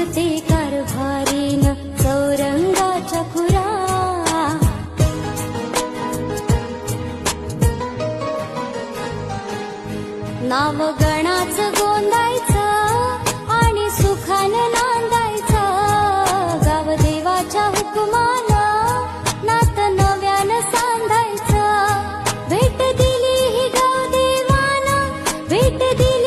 दिसते कारभारीन चौरंगाच्या खुरा. नाव गणाचं गोंदायचं आणि सुखानं नांदायचं. गाव देवाच्या हुकुमानं नातं नव्यानं सांधायचं. भेट दिली ही गाव देवानं, भेट दिली